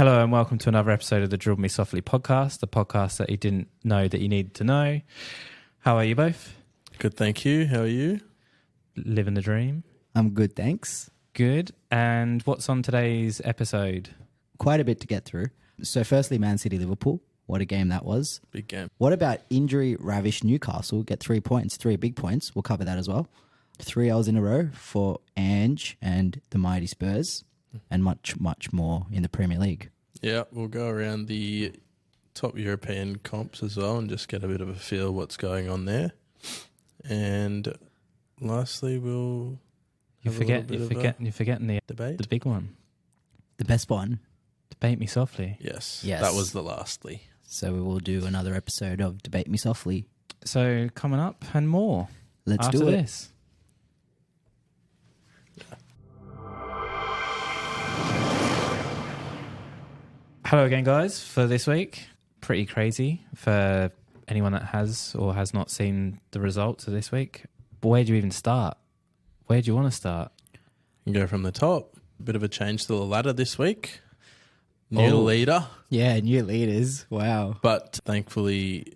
Hello and welcome to another episode of the Dribble Me Softly Podcast, the podcast that you didn't know that you needed to know. How are you both? Good, thank you. How are you? Living the dream. I'm good, thanks. Good. And what's on today's episode? Quite a bit to get through. So firstly, Man City Liverpool. What a game that was. Big game. What about injury-ravished Newcastle? Get 3 points, 3 big points. We'll cover that as well. 3 L's in a row for Ange and the mighty Spurs, and much, much more in the Premier League. Yeah, we'll go around the top European comps as well and just get a bit of a feel of what's going on there. And lastly, we'll You're forgetting the debate. the big one. The best one. Debate Me Softly. Yes, Yes. that was the lastly. So we will do another episode of Debate Me Softly. So coming up and more. Let's after do it. this. Hello again, guys, for this week. Pretty crazy for anyone that has or has not seen the results of this week. But where do you even start? Where do you want to start? You can go from the top. A bit of a change to the ladder this week. New leader. Yeah, new leaders. Wow. But thankfully,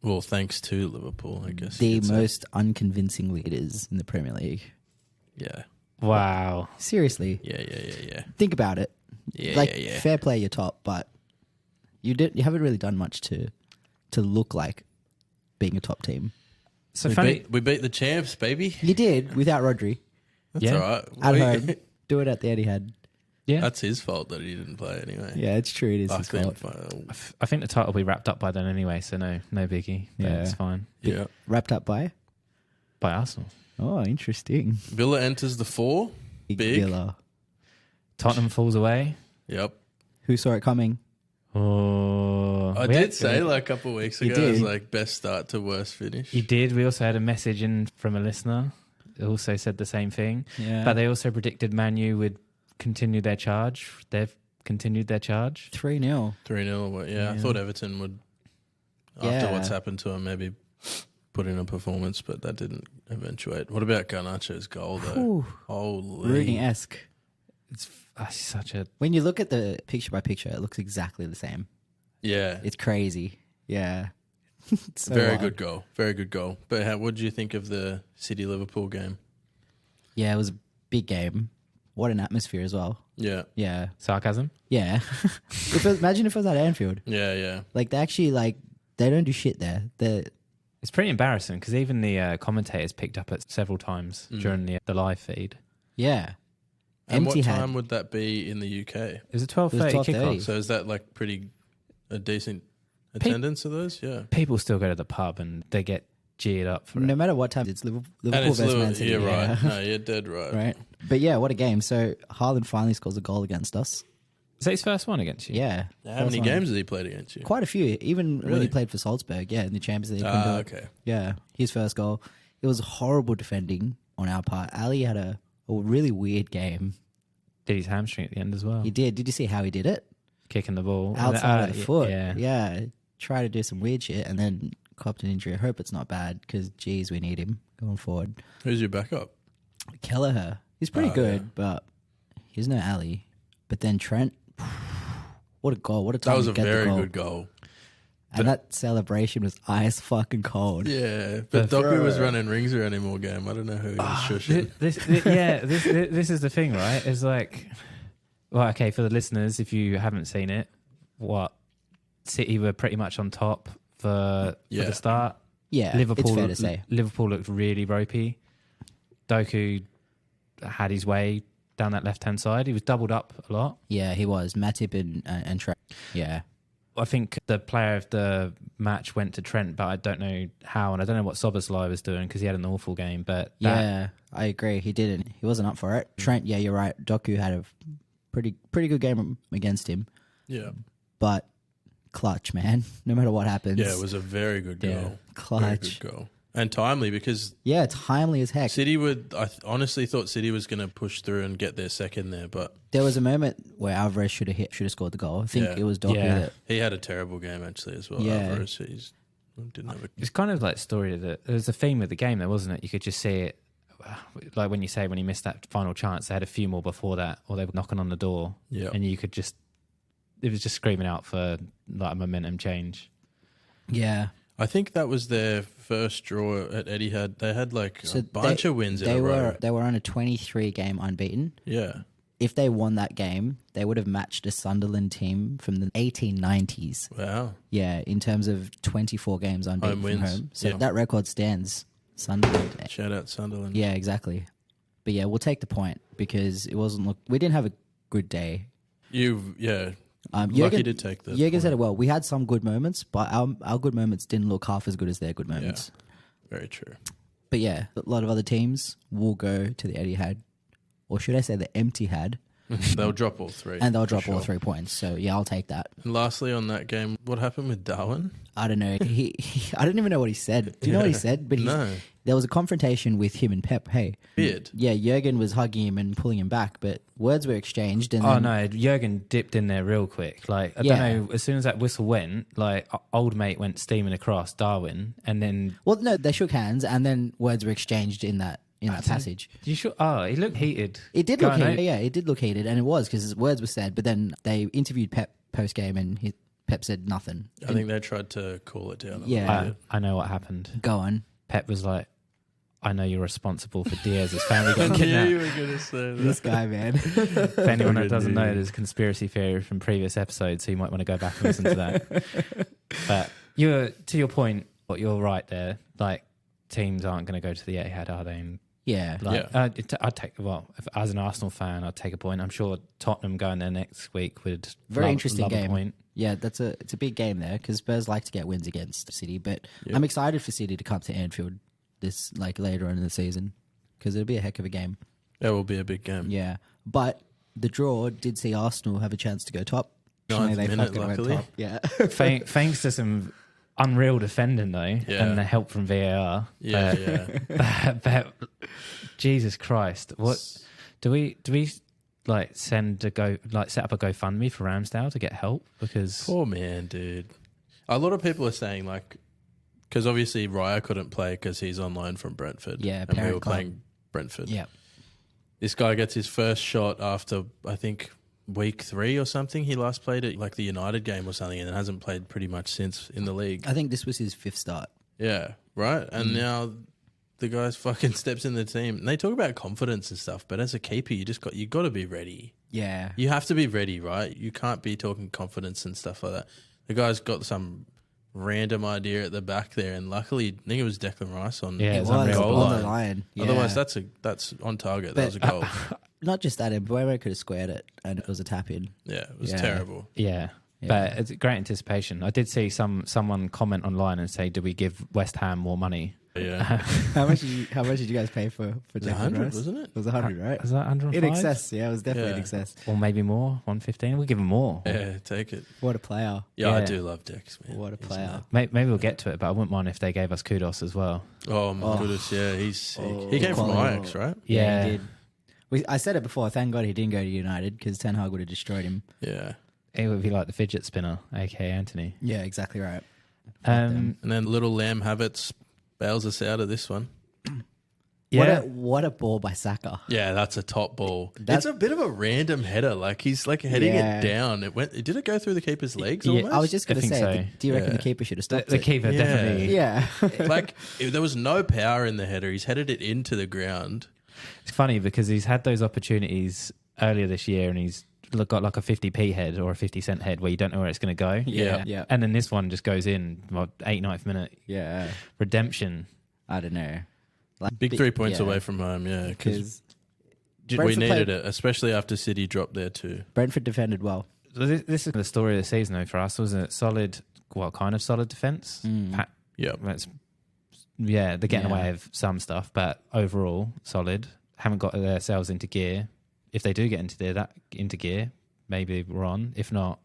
well, thanks to Liverpool, I guess. The you could say. most unconvincing leaders in the Premier League. Yeah. Wow. Seriously. Yeah. Think about it. Yeah. Fair play, you're top, but you haven't really done much to look like being a top team. So We beat the champs, baby. You did without Rodri. That's Yeah. all right. At home. Do it at the Etihad. Yeah, That's his fault that he didn't play anyway. Yeah, it's true. It is his fault. I think the title will be wrapped up by then anyway, so no biggie. But Yeah. it's fine. Yeah. Wrapped up by? By Arsenal. Oh, interesting. Villa enters the 4. Big. Villa. Tottenham falls away. Yep. Who saw it coming? Oh, I did say like a couple of weeks You ago, it was did. like best start to worst finish. You did. We also had a message in from a listener. It also said the same thing. Yeah. But they also predicted Man U would continue their charge. They've continued their charge. 3-0. 3-0. Yeah, I Yeah. thought Everton would, after Yeah. what's happened to him, maybe put in a performance, but that didn't eventuate. What about Garnacho's goal, though? Ooh, Holy. Rooney-esque. It's such a... When you look at the picture by picture, it looks exactly the same. Yeah. It's crazy. Yeah. It's so Very wild. good goal. Very good goal. But what did you think of the City-Liverpool game? Yeah, it was a big game. What an atmosphere as well. Yeah. Yeah. Sarcasm? Yeah. Imagine if it was at Anfield. Yeah. Like, they actually, they don't do shit there. It's pretty embarrassing because even the commentators picked up it several times during the live feed. Yeah. And what Empty-had. time would that be in the UK? It was a 12:30 It was 12:30. kickoff. So is that like a decent attendance of those? Yeah. People still go to the pub and they get geared up for No it. matter what time, it's Liverpool And versus it's Man City. you're yeah. right. No, you're dead right. Right. But yeah, what a game. So Haaland finally scores a goal against us. Is that his first one against you? Yeah. How many games has he played against you? Quite a few. Even when Really? he played for Salzburg. Yeah, in the Champions League. couldn't do it. Okay. Yeah, his first goal. It was horrible defending on our part. Ali had a really weird game. Did his hamstring at the end as well. He did. Did you see how he did it? Kicking the ball. Outside of the foot. Yeah. Yeah. Try to do some weird shit and then copped an injury. I hope it's not bad because, geez, we need him going forward. Who's your backup? Kelleher. He's pretty good, but he's no Ali. But then Trent, what a goal. What a time That was to a get the very goal. good goal. And that celebration was ice fucking cold. Yeah, but Doku was running rings around him all game. I don't know who he was shushing. This is the thing, right? It's like, well, okay, for the listeners, if you haven't seen it, City were pretty much on top for the start. Yeah, it's fair to say. Liverpool looked really ropey. Doku had his way down that left-hand side. He was doubled up a lot. Yeah, he was. Matip and Trent. Yeah. I think the player of the match went to Trent, but I don't know how, and I don't know what Szoboszlai was doing because he had an awful game. But Yeah, I agree. He didn't. He wasn't up for it. Trent, yeah, you're right. Doku had a pretty good game against him, Yeah, but clutch, man. No matter what happens. yeah, it was a very good goal. Yeah. Clutch. Very good goal. And timely because Yeah, timely as heck. City would. I honestly thought City was going to push through and get their second there, but There was a moment where Alvarez should have scored the goal. I think Yeah. it was Doku Yeah. that. he had a terrible game actually as well. Yeah. Alvarez, didn't have a. it's kind of like story that there was a theme with the game, there wasn't it? You could just see it, like when he missed that final chance. They had a few more before that, or they were knocking on the door, Yeah. and you could just it was just screaming out for like a momentum change. Yeah. I think that was their first draw at Etihad. They had like So a bunch of wins in a row. They were on a 23-game unbeaten. Yeah. If they won that game, they would have matched a Sunderland team from the 1890s. Wow. Yeah, in terms of 24 games unbeaten Home from wins. home. So Yeah. that record stands. Sunderland. Shout out Sunderland. Yeah, exactly. But yeah, we'll take the point because it wasn't. We didn't have a good day. Lucky to take the Jürgen said point. it well. We had some good moments, but our good moments didn't look half as good as their good moments. Very true. But yeah, a lot of other teams will go to the Etihad, or should I say the Empty-had, They'll drop all three. and they'll drop for all sure. 3 points. So yeah, I'll take that. And lastly on that game, what happened with Darwin? I don't know. I don't even know what he said. Do you know what he said? But No. there was a confrontation with him and Pep. Hey, Weird. yeah, Jürgen was hugging him and pulling him back, but words were exchanged. And Oh then, no, Jurgen dipped in there real quick. Like I Yeah. don't know. As soon as that whistle went, like old mate went steaming across Darwin, and then Well, no, they shook hands, and then words were exchanged in that passage. you sure? Oh, he looked heated. It did look Going heated. out. Yeah, it did look heated, and it was because his words were said. But then they interviewed Pep post game, and Pep said nothing. I think they tried to cool it down a Yeah. little bit. I know what happened. Go on. Pep was like, "I know you're responsible for Diaz's family I getting knew kidnapped." you were going to say that. This guy, man. For anyone that doesn't know, Dude. there's a conspiracy theory from previous episodes, so you might want to go back and listen to that. But to your point, what you're right there. Like teams aren't going to go to the Etihad, are they? And Yeah. like, I'd take as an Arsenal fan, I'd take a point. I'm sure Tottenham going there next week would Very interesting love a game. point. Yeah, it's a big game there because Spurs like to get wins against City, but Yep. I'm excited for City to come to Anfield this later on in the season because it'll be a heck of a game. That will be a big game. Yeah, but the draw did see Arsenal have a chance to go top. Ninth They minute, fucking went luckily. top. Yeah, Thanks to some unreal defending though, Yeah. and the help from VAR. Yeah. But Jesus Christ, what do we like set up a GoFundMe for Ramsdale to get help? Because Poor man, dude. A lot of people are saying like, because obviously Raya couldn't play because he's on loan from Brentford. Yeah, and we parent were club. playing Brentford. yeah. This guy gets his first shot after I think week 3 or something. He last played at like the United game or something, and hasn't played pretty much since in the league. I think this was his 5th start. Yeah, right. And now the guy's fucking steps in the team. And they talk about confidence and stuff, but as a keeper, you got to be ready. Yeah, You have to be ready, right? You can't be talking confidence and stuff like that. The guy's got some random idea at the back there, and luckily, I think it was Declan Rice on Yeah, it it's was unreal. goal on line. the line. Yeah. Otherwise, that's on target. That But- was a goal. Not just that, Mbeumo could have squared it, and it was a tap in. Yeah, it was Yeah. terrible. yeah. Yeah. But it's great anticipation. I did see someone comment online and say, "Do we give West Ham more money?" Yeah, How much did you guys pay for it was Declan 100, Rice? wasn't it? It was 100, right? Is that 105? In excess, yeah, it was definitely in Yeah. excess. or maybe more, 115. We'll give him more. Yeah, take it. What a player! Yeah, I Yeah. do love Dex, man. What a He's player! mad. Maybe we'll get to it, but I wouldn't mind if they gave us kudos as well. Oh my Oh. goodness, yeah, he's sick. Oh. He came from Quality. Ajax, right? Yeah. he did. I said it before. Thank God he didn't go to United because Ten Hag would have destroyed him. Yeah. It would be like the fidget spinner, aka Anthony. Yeah, exactly right. Um, And then little Lamb Habits bails us out of this one. yeah, What a ball by Saka. Yeah, that's a top ball. That- It's a bit of a random header. Like he's like heading Yeah. it down. Did it go through the keeper's legs? Yeah, Almost? I was just going I to think say, so. do you reckon Yeah. the keeper should have the, stopped the it? keeper Yeah. definitely. Yeah. like there was no power in the header. He's headed it into the ground. It's funny because he's had those opportunities earlier this year, and he's got like a 50p head or a 50-cent head where you don't know where it's going to go. Yeah. Yeah. And then this one just goes in, 9th minute Yeah. redemption. I don't know. Like, Big 3 points yeah, away from home. Yeah, because because we Brentford needed played- it, especially after City dropped there too. Brentford defended well. So this is the story of the season though for us, wasn't it? Solid, kind of solid defence. Mm. Yeah, They're getting Yeah. away with some stuff, but overall solid. Haven't got themselves into gear. If they do get into gear, maybe we're on. If not,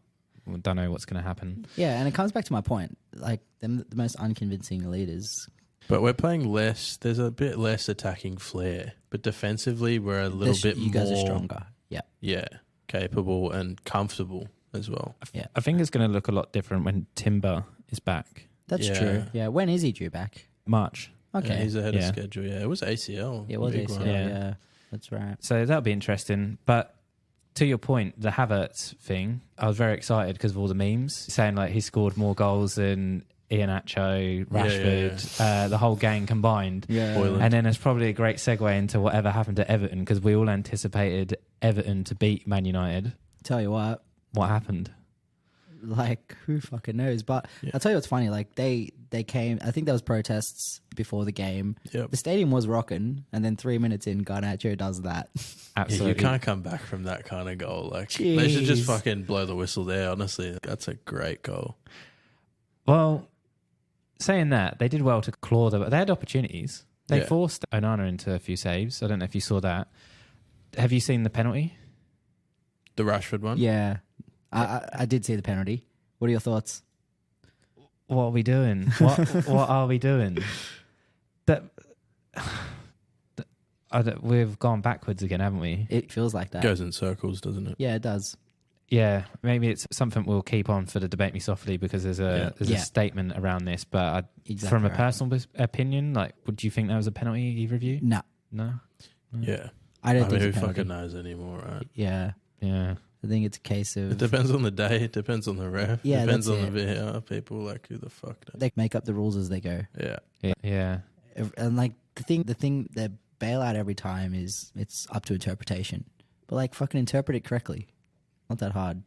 we don't know what's going to happen. Yeah, and it comes back to my point. Like, them the most unconvincing leaders. but we're playing less. There's a bit less attacking flair, but defensively we're a little bit You more. guys are stronger. Yeah. Yeah, capable and comfortable as well. I think it's going to look a lot different when Timber is back. That's Yeah. true. Yeah. When is he due back? March. Okay. Yeah, he's ahead of Yeah. schedule. Yeah, it was ACL. Yeah, it was Big ACL. one. Yeah. Yeah. That's right. So that'll be interesting. But to your point, the Havertz thing, I was very excited because of all the memes saying like he scored more goals than Iheanacho, Rashford, the whole gang combined. Yeah. Boylan. And then there's probably a great segue into whatever happened to Everton because we all anticipated Everton to beat Man United. Tell you what, What happened? like who fucking knows? But I'll tell you what's funny. Like they came. I think there was protests before the game. Yep. The stadium was rocking, and then 3 minutes in, Garnacho does that. Absolutely. Yeah, you can't come back from that kind of goal. Like they should just Jeez. fucking blow the whistle there. Honestly, that's a great goal. Well, saying that, they did well to claw them. They had opportunities. They Yeah. forced Onana into a few saves. I don't know if you saw that. Have you seen the penalty? The Rashford one. Yeah, I did see the penalty. What are your thoughts? What are we doing? What are we doing? We've gone backwards again, haven't we? It feels like that. Goes in circles, doesn't it? Yeah, it does. Yeah, maybe it's something we'll keep on for the Debate Me Softly because there's a Yeah. statement around this. But Exactly from a right. personal opinion, like, would you think that was a penalty? Either of you? No, No. Yeah. I don't I think mean, it's who a penalty. fucking knows anymore, right? Yeah, Yeah. I think it's a case It of depends on the day. It depends on the ref. Yeah, depends that's on the VAR people. Like who the fuck knows? they make up the rules as they go. Yeah. Yeah. And like the thing they bail out every time is it's up to interpretation. But like fucking interpret it correctly. Not that hard.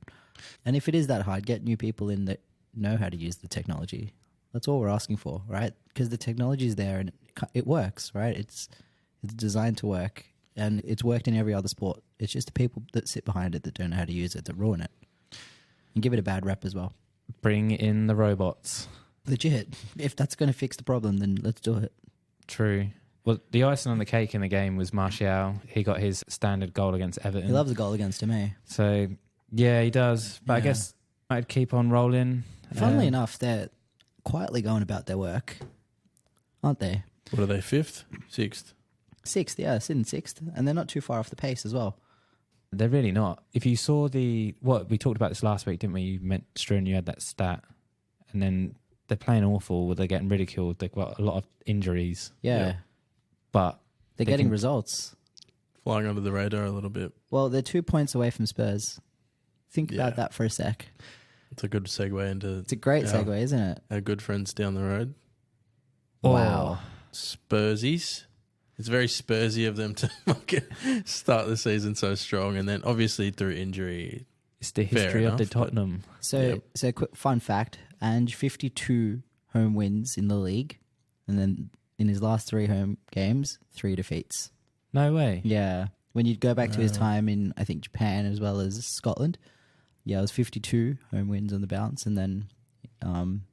And if it is that hard, get new people in that know how to use the technology. That's all we're asking for, right? Because the technology is there and it works, right? It's designed to work, and it's worked in every other sport. It's just the people that sit behind it that don't know how to use it that ruin it and give it a bad rep as well. Bring in the robots. Legit. If that's going to fix the problem, then let's do it. True. Well, the icing on the cake in the game was Martial. He got his standard goal against Everton. He loves a goal against him, eh? So, yeah, he does. But I Yeah. guess I'd keep on rolling. Funnily enough, they're quietly going about their work, aren't they? What are they? 5th, 6th? Sixth, yeah, sitting sixth, and they're not too far off the pace as well. They're really not. If you saw what we talked about this last week, didn't we? You meant Struan, you had that stat, and then they're playing awful. They're getting ridiculed. They've got a lot of injuries, Yeah, Yeah. but they're They getting can- results. Flying under the radar a little bit. Well, they're 2 points away from Spurs. Think about Yeah. that for a sec. It's a good segue into It's a great Yeah. segue, isn't it? our good friends down the road. Wow. Spursies. It's very Spursy of them to fucking start the season so strong, and then obviously through injury. it's the Fair history of the enough, but- Tottenham. So quick fun fact: and 52 home wins in the league, and then in his last 3 home games, 3 defeats. No way. Yeah, when you go back to his Wow. time in I think Japan as well as Scotland, yeah, it was 52 home wins on the bounce, and then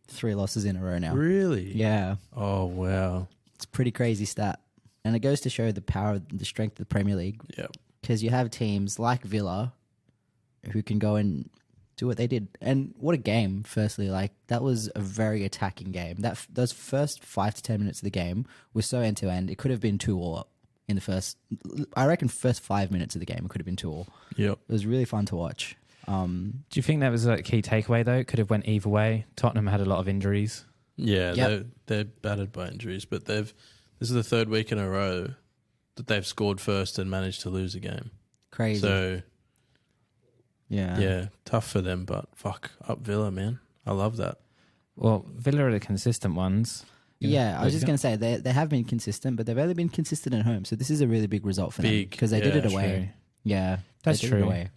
3 losses in a row now. Really? Yeah, Oh wow. it's a pretty crazy stat, and it goes to show the power, the strength of the Premier League. Yeah. Because you have teams like Villa who can go and do what they did. And what a game, firstly. Like, that was a very attacking game. Those first 5 to 10 minutes of the game were so end-to-end. It could have been 2-2 in the first... I reckon first 5 minutes of the game, it could have been 2-2. Yep. It was really fun to watch. Do you think that was a key takeaway, though? It could have went either way. Tottenham had a lot of injuries. Yeah, Yep. they're battered by injuries, but this is the 3rd week in a row that they've scored first and managed to lose a game. Crazy. So yeah. yeah, tough for them, but fuck up Villa, man. I love that. Well, Villa are the consistent ones. Yeah, I was just going to say, they have been consistent, but they've only been consistent at home. So this is a really big result for them. Big, Because they did it yeah, away. True. Yeah. That's they did it true. away.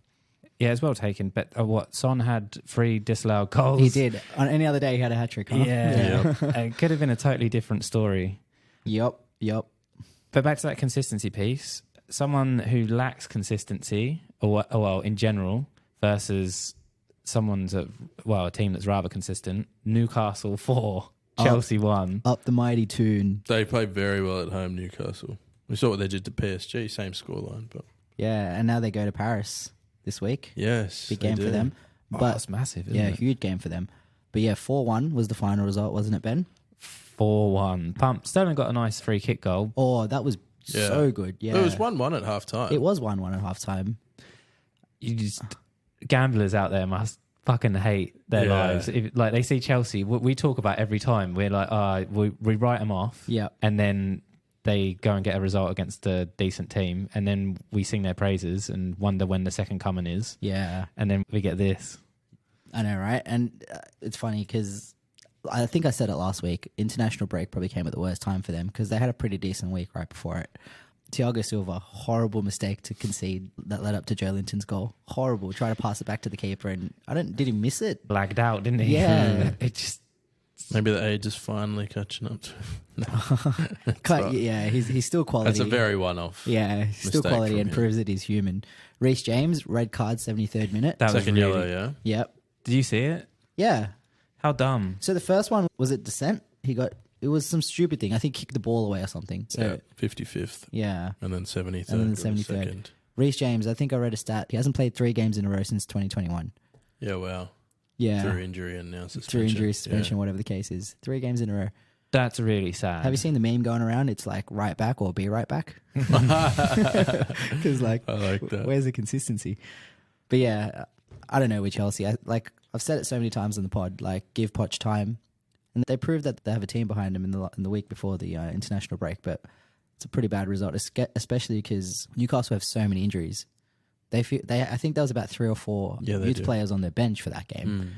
Yeah, it's well taken. But Son had 3 disallowed goals. He did. On any other day, he had a hat-trick, huh? Yeah. It could have been a totally different story. Yup. But back to that consistency piece, someone who lacks consistency, or in general, versus a team that's rather consistent. Newcastle 4, Chelsea 1. Up the mighty tune. They played very well at home, Newcastle. We saw what they did to PSG, same scoreline, but Yeah, and now they go to Paris this week. yes, Big they game for do. them. Oh, But that's massive, isn't yeah, it? huge game for them. But yeah, 4-1 was the final result, wasn't it, Ben? 4-1. Pump. Sterling got a nice free kick goal. Oh, that was Yeah. so good. Yeah. It was 1-1 at half time. It was 1-1 at half time. You just gamblers out there must fucking hate their Yeah. lives. Like they see Chelsea, we talk about every time. We're like, we write them off, Yeah. and then they go and get a result against a decent team, and then we sing their praises and wonder when the second coming is. Yeah. And then we get this. I know, right? And it's funny because I think I said it last week. International break probably came at the worst time for them because they had a pretty decent week right before it. Thiago Silva, horrible mistake to concede that led up to Joe Linton's goal. Horrible. Try to pass it back to the keeper, and did he miss it? Lagged out, didn't he? Yeah. It just... Maybe the age is finally catching up to him. Right. Yeah, he's still quality. That's a very one-off. Yeah, he's still quality and proves that he's human. Reece James, red card, 73rd minute. That was Second really... yellow, yeah? Yep. Did you see it? Yeah. How dumb. So the first one, was it dissent? It was some stupid thing. I think kicked the ball away or something. So, Yeah, 55th. Yeah. And then 73rd. And then was 73rd. second. Reece James, I think I read a stat. He hasn't played 3 games in a row since 2021. Yeah, wow. Yeah. Through injury and now suspension. Through injury, suspension, whatever the case is. 3 games in a row. That's really sad. Have you seen the meme going around? It's like right back or be right back. Because like, I like that. where's the consistency? But yeah, I don't know with Chelsea. I've said it so many times on the pod. Like, give Poch time, and they proved that they have a team behind them in the week before the international break. But it's a pretty bad result, especially because Newcastle have so many injuries. I think there was about 3 or 4 youth players on their bench for that game.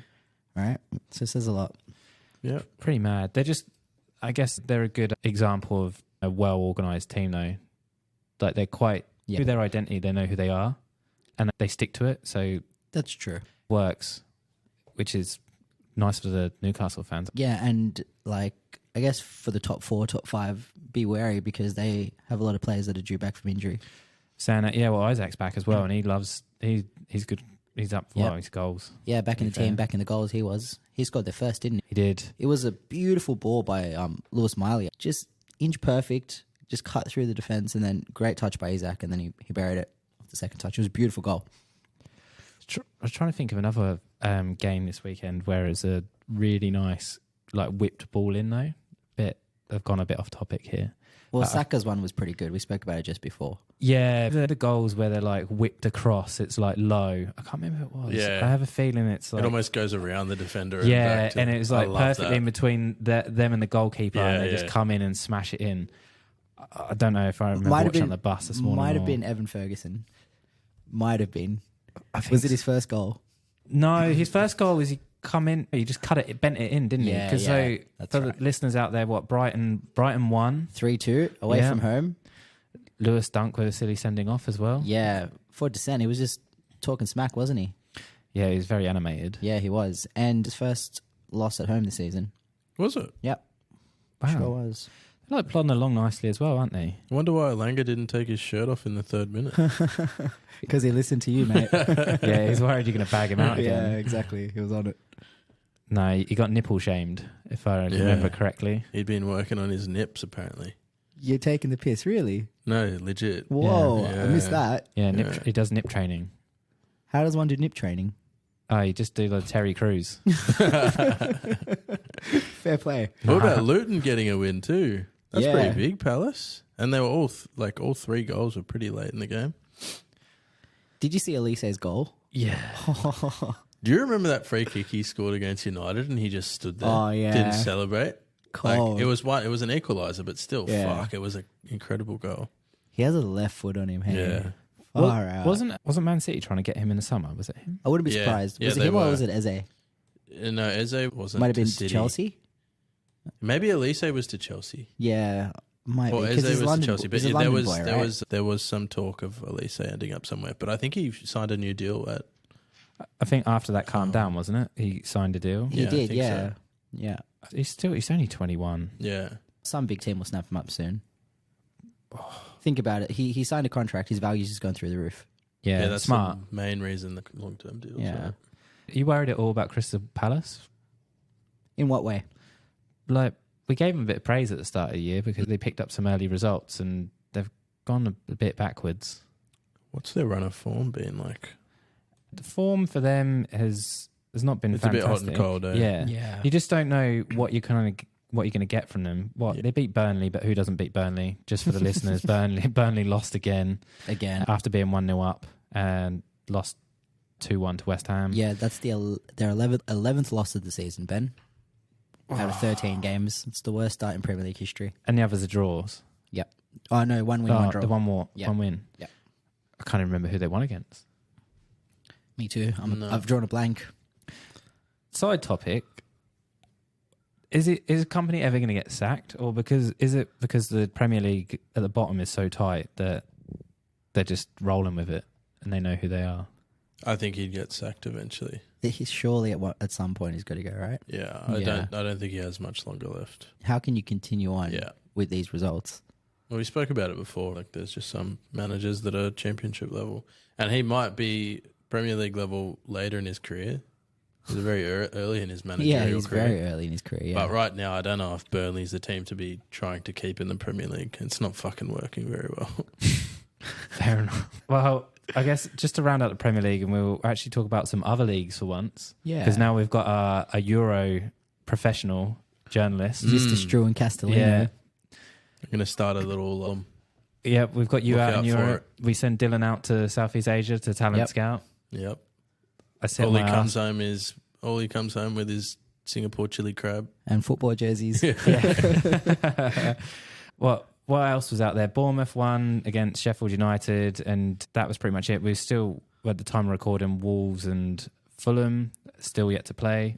Right, so it says a lot. Yeah, Pretty mad. I guess they're a good example of a well-organised team, though. Like, they're quite... Through their identity, they know who they are, and they stick to it, so... That's true. Works, which is nice for the Newcastle fans. Yeah, and like, I guess for the top 4, top 5, be wary because they have a lot of players that are due back from injury. Saying that, Isaac's back as well, and he's good. He's up for his goals. Yeah, back in the team, back in the goals, he scored the first, didn't he? He did. It was a beautiful ball by Lewis Miley. Just inch perfect, just cut through the defence, and then great touch by Isaac, and then he buried it off the second touch. It was a beautiful goal. I was trying to think of another game this weekend where it's a really nice, like, whipped ball in, though. I've gone a bit off topic here. Well, Saka's one was pretty good. We spoke about it just before. Yeah, the goals where they're like whipped across, it's like low. I can't remember what it was. Yeah. I have a feeling it's like... it almost goes around the defender. And it was like perfectly in between them and the goalkeeper, and they just come in and smash it in. I don't know if I remember watching on the bus this morning. Might have been Evan Ferguson. Might have been. I think was it his first goal? No, his first goal was he come in, he just bent it in, didn't he? Because for the listeners out there, Brighton won 3-2 away from home. Lewis Dunk with a silly sending off as well. Yeah, for dissent, he was just talking smack, wasn't he? Yeah, he was very animated. Yeah, he was. And his first loss at home this season. Was it? Yep. Wow. Sure was. They're like plodding along nicely as well, aren't they? I wonder why Langer didn't take his shirt off in the 3rd minute. Because he listened to you, mate. Yeah, he's worried you're going to bag him out again. Yeah, exactly. He was on it. No, he got nipple shamed, if I remember correctly. He'd been working on his nips, apparently. You're taking the piss, really? No, legit. Whoa, Yeah. I missed that. Yeah, he does nip training. How does one do nip training? Oh, you just do the Terry Crews. Fair play. What about Luton getting a win too? That's Yeah. pretty big, Palace. And they were all all 3 goals were pretty late in the game. Did you see Elise's goal? Yeah. Do you remember that free kick he scored against United and he just stood there? Oh, yeah. Didn't celebrate. Cold. Like, it was an equaliser, but still, Yeah. it was an incredible goal. He has a left foot on him. Hey? Yeah. Far out. Wasn't Man City trying to get him in the summer? Was it him? I wouldn't be Yeah. surprised. Yeah, Was it they him or were. was it Eze? No, Eze wasn't. Might have been to to City. Chelsea. Maybe Elise was to Chelsea. Yeah, might Or be. 'Cause Eze he's was London, to Chelsea. But he's a there London was boy, there right? was some talk of Elise ending up somewhere. But I think he signed a new deal at. I think after that calmed down, wasn't it? He signed a deal. He Yeah, I did. think Yeah, so. yeah. He's only 21. Yeah. Some big team will snap him up soon. Think about it. He signed a contract. His value's just gone through the roof. Yeah, that's smart. the main reason the long-term deals. Yeah. Right? Are you worried at all about Crystal Palace? In what way? Like, we gave them a bit of praise at the start of the year because they picked up some early results and they've gone a bit backwards. What's their run of form been like? The form for them has not been It's fantastic. a bit hot and cold, eh? Yeah. Yeah. You just don't know what you're going to get from them. They beat Burnley, but who doesn't beat Burnley? Just for the listeners, Burnley lost again after being 1-0 up and lost 2-1 to West Ham. Yeah, that's their 11th loss of the season, Ben. Out of 13 games. It's the worst start in Premier League history. And the others are draws. Yep. Oh, no, one win, one draw. The one Yep. win. Yep. I can't even remember who they won against. Me too. No. I've drawn a blank. Side topic. Is a company ever going to get sacked, or is it because the Premier League at the bottom is so tight that they're just rolling with it and they know who they are? I think he'd get sacked eventually. He's surely at some point he's got to go, right? Yeah, Yeah. I don't think he has much longer left. How can you continue on Yeah. with these results? Well, we spoke about it before. Like, there's just some managers that are championship level, and he might be Premier League level later in his career. He's very early in his managerial Yeah, he's career. very early in his career. Yeah. But right now, I don't know if Burnley's the team to be trying to keep in the Premier League. It's not fucking working very well. Fair enough. Well, I guess just to round out the Premier League, and we'll actually talk about some other leagues for once. Yeah. Because now we've got a Euro professional journalist. Mr. Struan Castellino. Yeah. I'm going to start a little... Yeah, we've got you Look out in out for Europe. We send Dylan out to Southeast Asia to Talent Yep. Scout. Yep. I sent All he my comes ass. home with his Singapore chili crab. And football jerseys. What else was out there? Bournemouth won against Sheffield United, and that was pretty much it. We're still, at the time of recording, Wolves and Fulham still yet to play.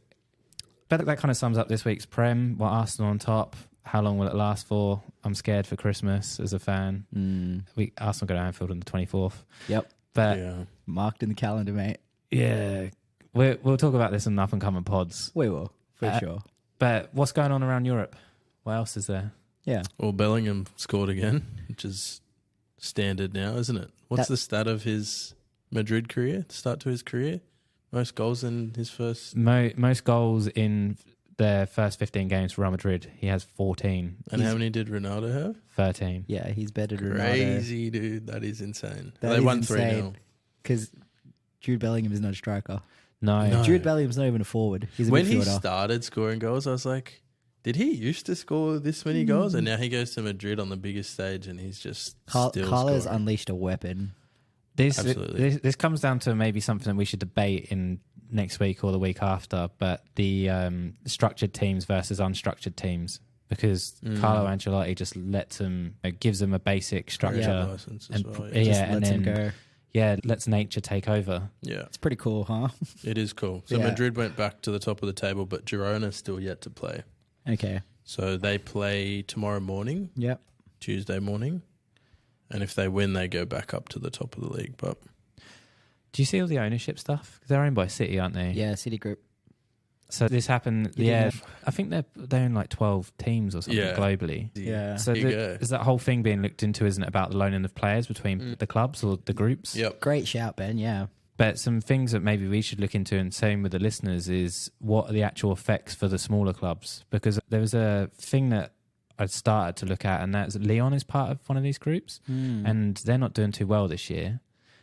But that kind of sums up this week's Prem. Well, Arsenal on top. How long will it last for? I'm scared for Christmas as a fan. Arsenal go to Anfield on the 24th. Yep. But Yeah. Marked in the calendar, mate. yeah, we'll talk about this in Up and Coming Pods. We will, for sure. But what's going on around Europe? What else is there? Yeah. Well, Bellingham scored again, which is standard now, isn't it? What's the stat of his Madrid career, start to his career? Most goals in his first... Most goals in their first 15 games for Real Madrid. He has 14. And how many did Ronaldo have? 13. Yeah, he's better than Ronaldo. Crazy, dude. That is insane. That They is won insane. 3-0. Because Jude Bellingham is not a striker. No. Jude Bellingham's not even a forward. He's a When he midfielder. started scoring goals, I was like, did he used to score this many goals? And now he goes to Madrid on the biggest stage and he's just still Carlo's scoring. unleashed a weapon. Absolutely. This comes down to maybe something that we should debate in next week or the week after, but the structured teams versus unstructured teams. Because Carlo Ancelotti just lets them, gives them a basic structure. Creative license as and well, yeah, Just and lets him then go. lets nature take over. Yeah, It's pretty cool, huh? it is cool. So Yeah. Madrid went back to the top of the table, but Girona still yet to play. Okay. So they play tomorrow morning, Yep. Tuesday morning. And if they win, they go back up to the top of the league. But Do you see all the ownership stuff? Because they're owned by City, aren't they? Yeah, City Group. So this happened. You didn't have- I think they own like 12 teams or something Yeah. globally. Yeah. So Here you go. is that whole thing being looked into? Isn't it about the loaning of players between the clubs or the groups? Yep. Great shout, Ben. Yeah. But some things that maybe we should look into, and same with the listeners, is what are the actual effects for the smaller clubs? Because there was a thing that I started to look at, and that's Lyon is part of one of these groups, and they're not doing too well this year.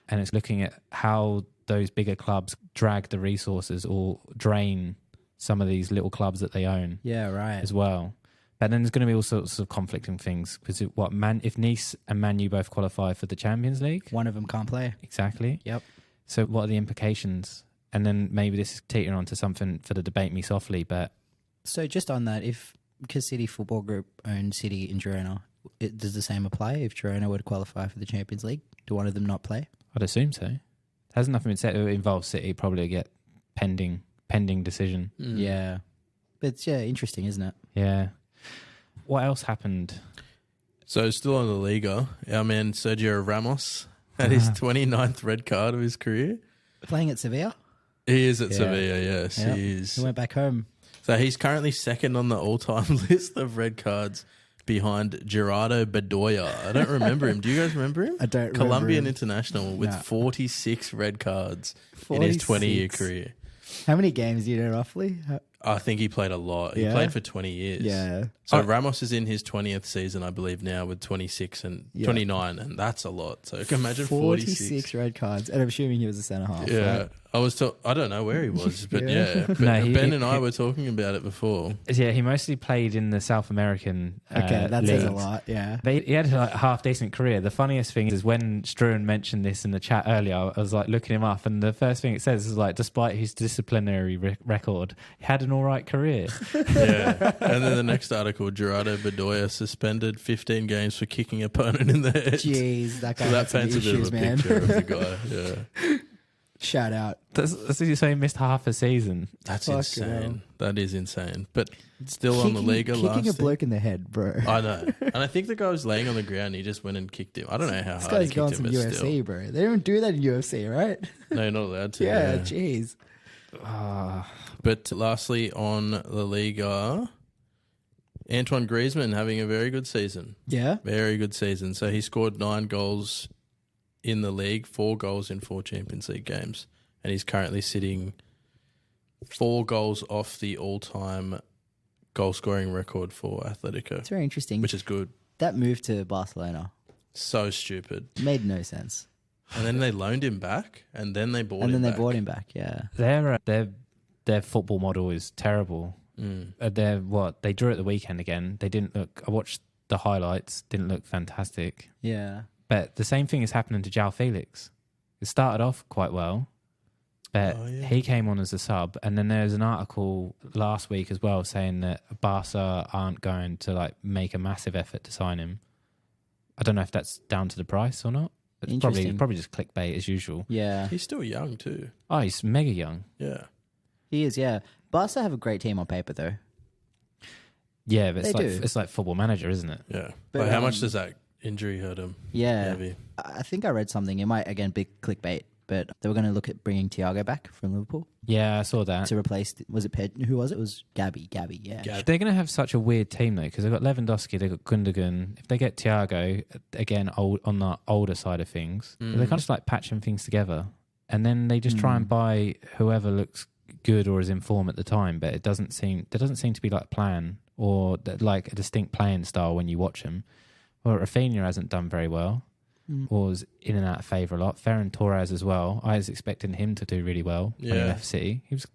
And it's looking at how those bigger clubs drag the resources or drain some of these little clubs that they own Yeah, right. as well. But then there's going to be all sorts of conflicting things because if Nice and Man U both qualify for the Champions League, One of them can't play. exactly. Yep. So what are the implications? And then maybe this is teetering onto something for the Debate Me Softly, but So just on that, because City Football Group owns City and Girona, does the same apply if Girona were to qualify for the Champions League? Do one of them not play? I'd assume so. Hasn't nothing been said. It involves City, probably get pending decision. Yeah. But it's, interesting, isn't it? Yeah. What else happened? So still on the Liga, our man Sergio Ramos had his 29th red card of his career. Playing at Sevilla? He is at Yeah. Sevilla, yes. Yep. He is. He went back home. So he's currently second on the all-time list of red cards behind Gerardo Bedoya. I don't remember him. Do you guys remember him? I don't remember Colombian him. international with No. 46 red cards in his 20-year 46. career. How many games do you know roughly? I think he played a lot. He Yeah? played for 20 years. Yeah. So Ramos is in his 20th season, I believe, now with 26 and 29, and that's a lot. So you can imagine 46. red cards. And I'm assuming he was a centre half. Yeah. Right? I don't know where he was, but Yeah. But No, Ben and I were talking about it before. Yeah, he mostly played in the South American Okay, that says a leagues. lot. Yeah. But he had a half decent career. The funniest thing is when Struan mentioned this in the chat earlier, I was like looking him up, and the first thing it says is like, despite his disciplinary record, he had an all right career. Yeah. And then the next article, Gerardo Bedoya suspended 15 games for kicking opponent in the head. Jeez, that guy So that had some paints a bit issues, of a man. picture of the guy. Yeah. Shout out. That's what you say, missed half a season. That's Fucking insane. hell. That is insane. But still on the Liga last Kicking a thing. bloke in the head, bro. I know. And I think the guy was laying on the ground. He just went and kicked him. I don't know how This hard he guy's going kicked some him, but UFC, still. bro. They don't do that in UFC, right? No, you're not allowed to. Yeah, jeez. But lastly, on the Liga, Antoine Griezmann having a very good season. Yeah. Very good season. So he scored 9 goals in the league, 4 goals in 4 Champions League games. And he's currently sitting 4 goals off the all-time goal-scoring record for Atletico, It's very interesting. which is good. That move to Barcelona So stupid. made no sense. And then they loaned him back, and then they bought him And then they back. brought him back, yeah. Their football model is terrible. They drew at the weekend again. They didn't look. I watched the highlights. Didn't look fantastic. Yeah. But the same thing is happening to João Felix. It started off quite well, but he came on as a sub, and then there's an article last week as well saying that Barca aren't going to like make a massive effort to sign him. I don't know if that's down to the price or not. It's Interesting. probably just clickbait as usual. Yeah. He's still young too. Oh, he's mega young. Yeah. He is, yeah. Barca have a great team on paper, though. Yeah, but They do. it's like Football Manager, isn't it? Yeah. But, But how much does that injury hurt him? Yeah. Maybe. I think I read something. It might, again, be clickbait, but they were going to look at bringing Thiago back from Liverpool Yeah, I saw that. to replace, was it who was it? It was Gabby, yeah. They're going to have such a weird team, though, because they've got Lewandowski, they've got Gundogan. If they get Thiago, again, on the older side of things, they're kind of just like patching things together. And then they just try and buy whoever looks good or is in form at the time, but there doesn't seem to be like a plan or like a distinct playing style when you watch him. Well, Rafinha hasn't done very well, or was in and out of favour a lot. Ferran Torres as well. I was expecting him to do really well when he Yeah. left City. He was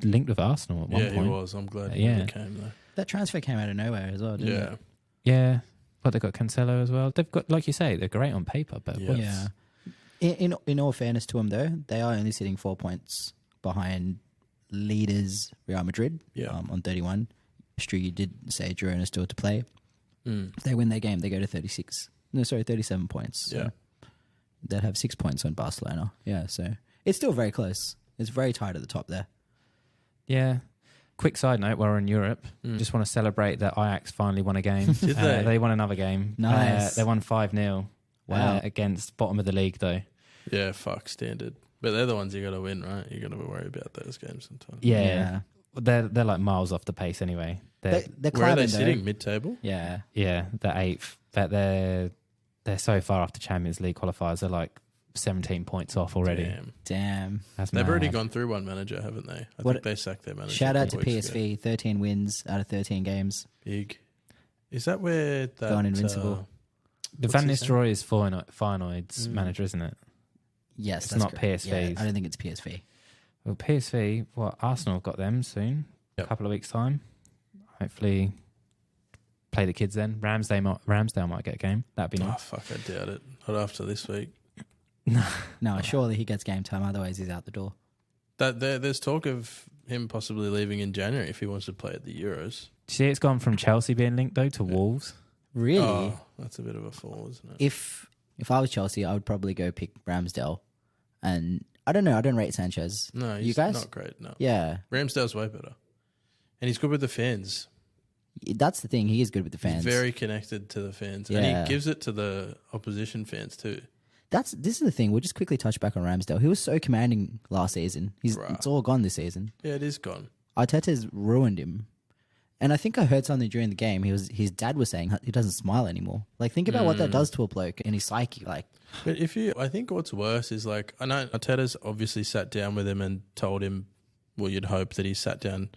linked with Arsenal at one Yeah, point. he was. I'm glad he Yeah. never came though. That transfer came out of nowhere as well, didn't Yeah. it? Yeah, but they've got Cancelo as well. They've got, like you say, they're great on paper, but Yeah. what's- Yeah. In all fairness to them, though, they are only sitting 4 points behind leaders Real Madrid on 31. Stu, you did say Girona still to play. If they win their game, they go to 37 points. So Yeah. they'd have 6 points on Barcelona. Yeah, so it's still very close. It's very tight at the top there. Yeah. Quick side note, while we're in Europe, just want to celebrate that Ajax finally won a game. Did they? They won another game. Nice. They won 5-0 Wow. against bottom of the league, though. Yeah, fuck, standard. But they're the ones you got to win, right? You got to worry about those games sometimes. Yeah. They're like miles off the pace anyway. They're Where are they climbing, though. sitting? Mid-table? Yeah. Yeah, they're 8th. But they're so far off the Champions League qualifiers. They're like 17 points off already. Damn. That's They've mad. already gone through one manager, haven't they? I What- think they sacked their manager. Shout a out to couple weeks ago. PSV, 13 wins out of 13 games. Big. Is that where that... Gone invincible. The what's Van his Nistelrooy is Feyenoord's manager, isn't it? Yes, It's that's not correct. PSV's. Yeah, I don't think it's PSV. Well, PSV, Arsenal have got them soon. Yep. A couple of weeks' time. Hopefully play the kids then. Ramsdale might get a game. That'd be Oh, nice. fuck, I doubt it. Not after this week. No, surely he gets game time. Otherwise, he's out the door. There's talk of him possibly leaving in January if he wants to play at the Euros. See, it's gone from Chelsea being linked, though, to Wolves. Really? Oh, that's a bit of a fall, isn't it? If I was Chelsea, I would probably go pick Ramsdale. And I don't know. I don't rate Sanchez. No, he's you guys? not great, no. Yeah, Ramsdale's way better. And he's good with the fans. that's the thing. He is good with the fans. He's very connected to the fans. And Yeah. he gives it to the opposition fans too. This is the thing. We'll just quickly touch back on Ramsdale. He was so commanding last season. Right. It's all gone this season. Yeah, it is gone. Arteta's ruined him. And I think I heard something during the game. His dad was saying he doesn't smile anymore. Like, think about what that does to a bloke and his psyche. Like, But I think what's worse is like, I know Arteta's obviously sat down with him and told him, well, you'd hope that he sat down,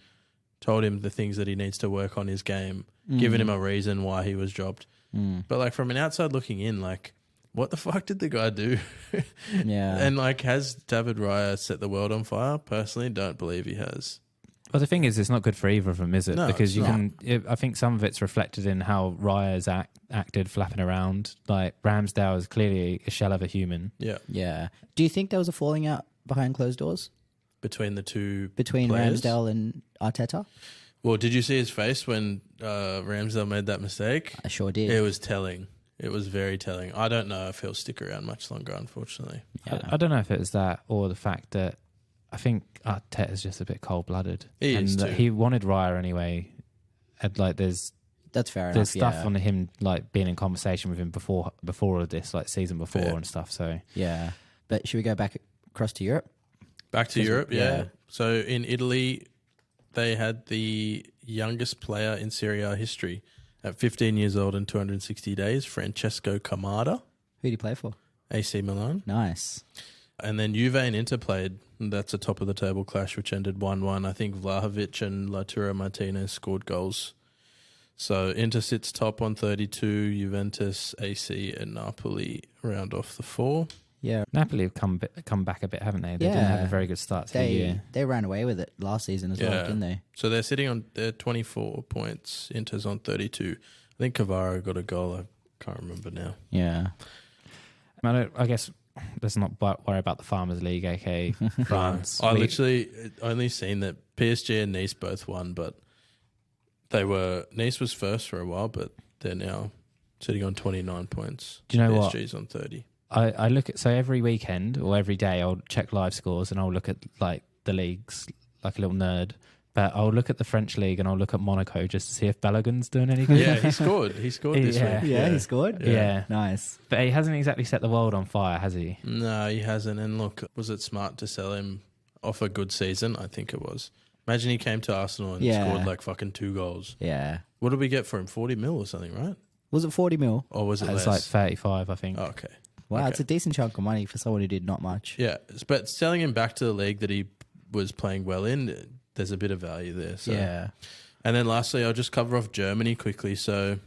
told him the things that he needs to work on his game, given him a reason why he was dropped. But like from an outside looking in, like, what the fuck did the guy do? yeah. And like, has David Raya set the world on fire? Personally, don't believe he has. Well, the thing is, it's not good for either of them, is it? No, Because it's I think some of it's reflected in how Raya's acted, flapping around. Like, Ramsdale is clearly a shell of a human. Yeah. Yeah. Do you think there was a falling out behind closed doors? between the two between players. Ramsdale and Arteta? Well, did you see his face when Ramsdale made that mistake? I sure did. It was telling. It was very telling. I don't know if he'll stick around much longer, unfortunately. Yeah. I don't know if it was that or the fact that I think Arteta's just a bit cold-blooded. He is too. He wanted Raya anyway. And like, there's That's fair enough. there's stuff yeah. on him like being in conversation with him before all of this, like season before Yeah. and stuff. So Yeah. But should we go back across to Europe? Back to Europe, yeah. yeah. So in Italy, they had the youngest player in Serie A history at 15 years old and 260 days, Francesco Camada, Who do you play for? AC Milan. Nice. And then Juve and Inter played. That's a top of the table clash, which ended 1-1. I think Vlahovic and Lautaro Martinez scored goals. So Inter sits top on 32, Juventus, AC and Napoli round off the 4. Yeah. Napoli have come back a bit, haven't they? They didn't have a very good start to the year. They ran away with it last season as well, didn't they? So they're sitting on their 24 points. Inter's on 32. I think Cavaro got a goal. I can't remember now. Yeah. I guess let's not worry about the Farmers League, aka France. I literally only seen that PSG and Nice both won, but Nice was first for a while, but they're now sitting on 29 points. Do you know what? PSG's on 30. I look at, so every weekend or every day I'll check live scores and I'll look at like the leagues like a little nerd. But I'll look at the French league and I'll look at Monaco just to see if Balogun's doing any good. Yeah, he scored. He scored this Yeah. week. Yeah, he scored? Yeah. Nice. But he hasn't exactly set the world on fire, has he? No, he hasn't. And look, was it smart to sell him off a good season? I think it was. Imagine he came to Arsenal and scored like fucking 2 goals. Yeah. What did we get for him? 40 mil or something, right? Was it 40 mil? Or was it It's less? like 35, I think. Oh, okay. Wow, Okay. it's a decent chunk of money for someone who did not much. Yeah, but selling him back to the league that he was playing well in, there's a bit of value there. So. Yeah. And then lastly, I'll just cover off Germany quickly. So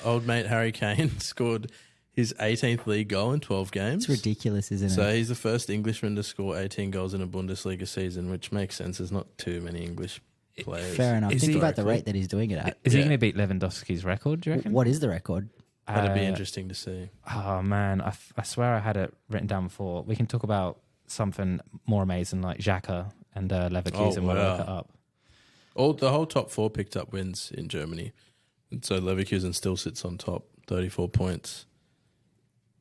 old mate Harry Kane scored his 18th league goal in 12 games. It's ridiculous, isn't So it? he's the first Englishman to score 18 goals in a Bundesliga season, which makes sense. There's not too many English players. Fair enough. Is Think he- about the rate that he's doing it at. Is he Yeah. going to beat Lewandowski's record, do you reckon? What is the record? That'd be interesting to see. Oh, man. I swear I had it written down before. We can talk about something more amazing like Xhaka and Leverkusen when I wow. look it up. The whole top 4 picked up wins in Germany. And so Leverkusen still sits on top, 34 points.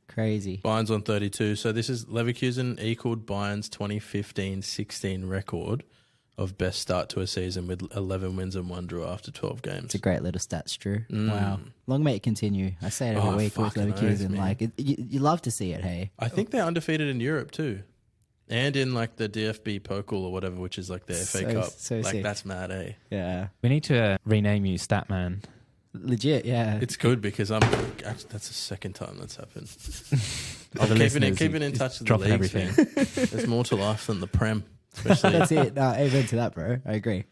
Crazy. Bayern's on 32. So this is Leverkusen equaled Bayern's 2015-16 record of best start to a season with 11 wins and 1 draw after 12 games. It's a great little stats, Drew. Wow. Long may it continue. I say it every Oh, week with fucking oath, Leverkusen. man. Like, you love to see it, hey? I think they're undefeated in Europe too. And in like the DFB Pokal or whatever, which is like the FA So- Cup. so like sick. that's mad, eh? Yeah. We need to rename you Statman. Legit, yeah. It's good because actually, that's the second time that's happened. For I'm the keeping listeners, in touch with the dropping leagues, everything. man. There's more to life than the Prem, especially. That's it. No, amen to that, bro. I agree.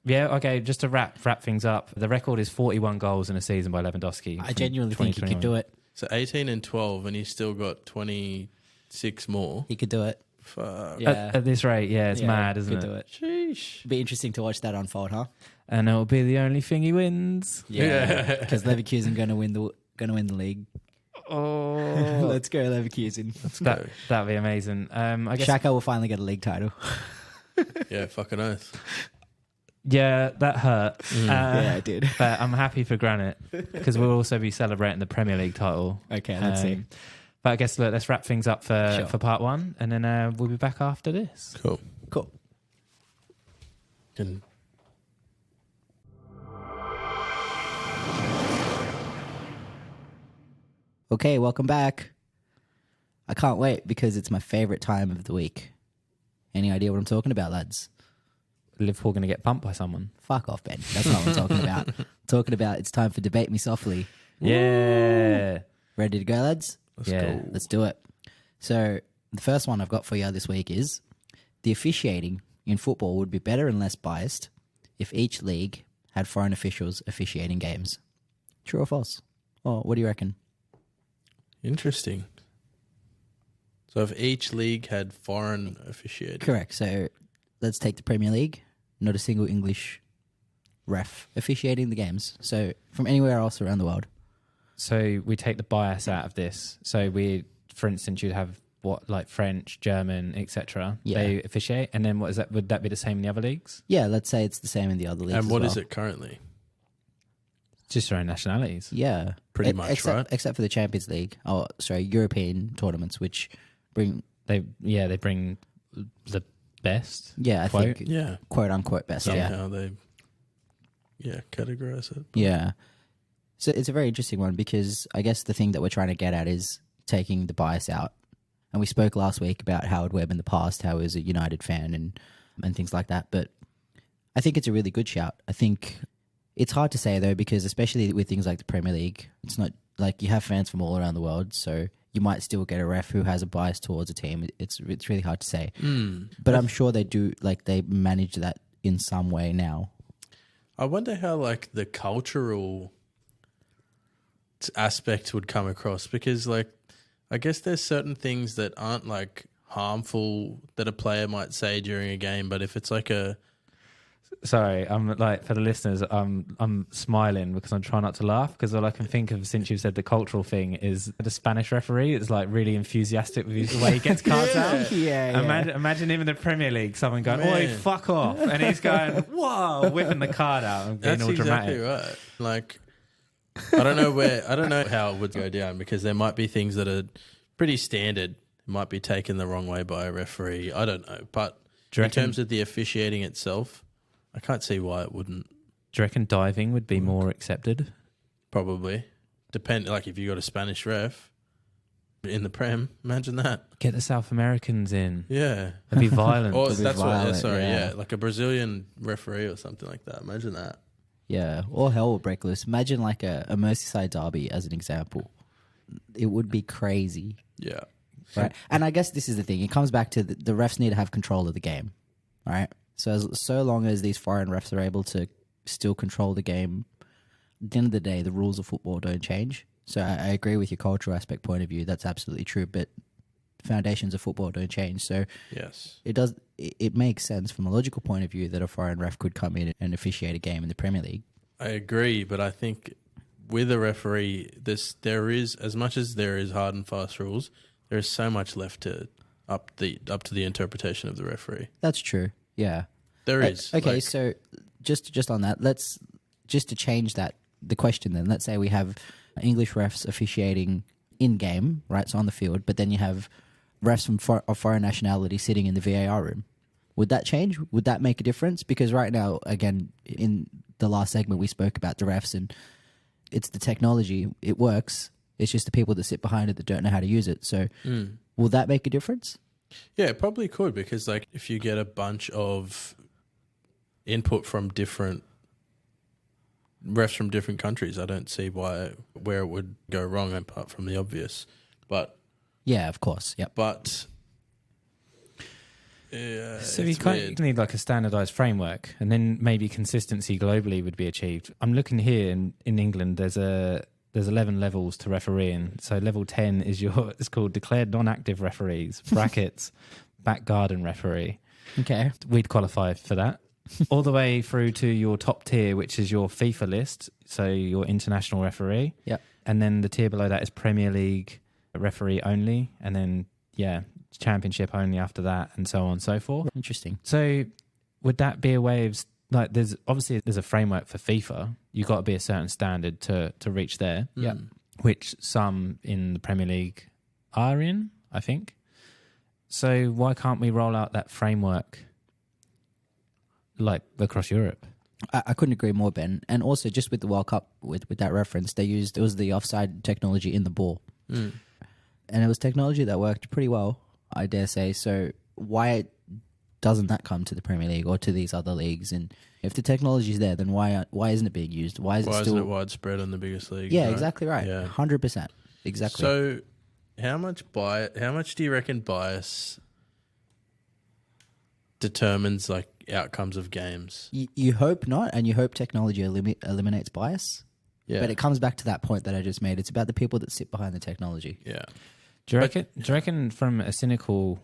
Yeah, okay, just to wrap things up. The record is 41 goals in a season by Lewandowski. I from genuinely think he could 2021. do it. So 18 and 12, and he's still got 26 more. He could do it. Fuck. Yeah. At this rate, yeah, it's mad, isn't could it? do it. Sheesh. Be interesting to watch that unfold, huh? And it'll be the only thing he wins. Yeah. Because Leverkusen going to win the league. Oh, Let's go, Leverkusen. that'd be amazing. I guess. Xhaka will finally get a league title. Yeah, fucking oath. Yeah, that hurt. Yeah, I did. But I'm happy for Granite because we'll also be celebrating the Premier League title. Okay, let's see. But I guess let's wrap things up Sure. for part 1, and then we'll be back after this. Cool. Cool. And Okay, welcome back. I can't wait because it's my favorite time of the week. Any idea what I'm talking about, lads? Liverpool going to get bumped by someone. Fuck off, Ben. That's not what I'm talking about. I'm talking about it's time for Debate Me Softly. Yeah. Ready to go, lads? let's Yeah. go. Let's do it. So, the first one I've got for you this week is the officiating in football would be better and less biased if each league had foreign officials officiating games. True or false? Oh, what do you reckon? Interesting. So if each league had foreign officiating. Correct. So, let's take the Premier League. Not a single English ref officiating the games. So, from anywhere else around the world. So we take the bias out of this. So for instance, you'd have what, like French, German, etc. Yeah. They officiate, and then what is that? Would that be the same in the other leagues? Yeah, let's say it's the same in the other leagues. And what is well. it currently? Just their own nationalities. Yeah, Pretty much, except, right? Except for the Champions League. Oh, sorry, European tournaments, which bring They bring the best. I Quote. think Yeah. quote unquote best. Yeah, Somehow they categorize it. yeah. So it's a very interesting one because I guess the thing that we're trying to get at is taking the bias out. And we spoke last week about Howard Webb in the past, how he was a United fan and things like that. But I think it's a really good shout. I think it's hard to say though, because especially with things like the Premier League, it's not like you have fans from all around the world, so you might still get a ref who has a bias towards a team. It's really hard to say. But I'm sure they do, like they manage that in some way now. I wonder how like the cultural aspect would come across, because like I guess there's certain things that aren't like harmful that a player might say during a game, but if it's like a Sorry, I'm like, for the listeners, I'm smiling because I'm trying not to laugh, because all I can think of since you've said the cultural thing is the Spanish referee is like really enthusiastic with the way he gets cards out. Imagine him in the Premier League, someone going, "Oi, fuck off," and he's going, "Whoa," whipping the card out and being that's all dramatic. exactly right. Like I don't know how it would go down, because there might be things that are pretty standard, might be taken the wrong way by a referee. I don't know, but in terms of the officiating itself, I can't see why it wouldn't. Do you reckon diving would be more accepted? Probably. Like if you got a Spanish ref in the Prem, imagine that. Get the South Americans in. Yeah. It'd be violent. Or It'd be that's violent, yeah. Like a Brazilian referee or something like that. Imagine that. Yeah, all hell will break loose. Imagine like a Merseyside derby as an example. It would be crazy. Yeah. Right. And I guess this is the thing. It comes back to the refs need to have control of the game. Right. So long as these foreign refs are able to still control the game, at the end of the day, the rules of football don't change. So I agree with your cultural aspect point of view. That's absolutely true. But foundations of football don't change. So yes, it makes sense from a logical point of view that a foreign ref could come in and officiate a game in the Premier League. I agree, but I think with a referee, there is, as much as there is hard and fast rules, there is so much left to up to the interpretation of the referee. That's true. Yeah, there is. Okay, so just on that, just to change the question then. Let's say we have English refs officiating in game, right? So on the field, but then you have refs of foreign nationality sitting in the VAR room. Would that change? Would that make a difference? Because right now, again, in the last segment, we spoke about the refs, and it's the technology. It works. It's just the people that sit behind it that don't know how to use it. So will that make a difference? Yeah, it probably could, because like if you get a bunch of input from different refs from different countries, I don't see where it would go wrong apart from the obvious. But yeah, of course. Yep. But yeah, so you need like a standardized framework, and then maybe consistency globally would be achieved. I'm looking here in England. There's 11 levels to refereeing. So level 10 is it's called declared non-active referees, brackets, back garden referee. Okay. We'd qualify for that. All the way through to your top tier, which is your FIFA list, so your international referee. Yep. And then the tier below that is Premier League referee only, and then, Championship only after that, and so on and so forth. Interesting. So would that be a way of, like, there's a framework for FIFA. You've got to be a certain standard to reach there. Yeah. Which some in the Premier League are in, I think. So why can't we roll out that framework like across Europe? I couldn't agree more, Ben. And also, just with the World Cup, with that reference, it was the offside technology in the ball. And it was technology that worked pretty well, I dare say. So why doesn't that come to the Premier League or to these other leagues? And if the technology is there, then why isn't it being used? Why isn't it widespread in the biggest league? Yeah, right? Exactly right. Yeah. 100%. Exactly. So how much do you reckon bias determines like outcomes of games? You hope not, and you hope technology eliminates bias. Yeah. But it comes back to that point that I just made. It's about the people that sit behind the technology. Yeah. Do you reckon from a cynical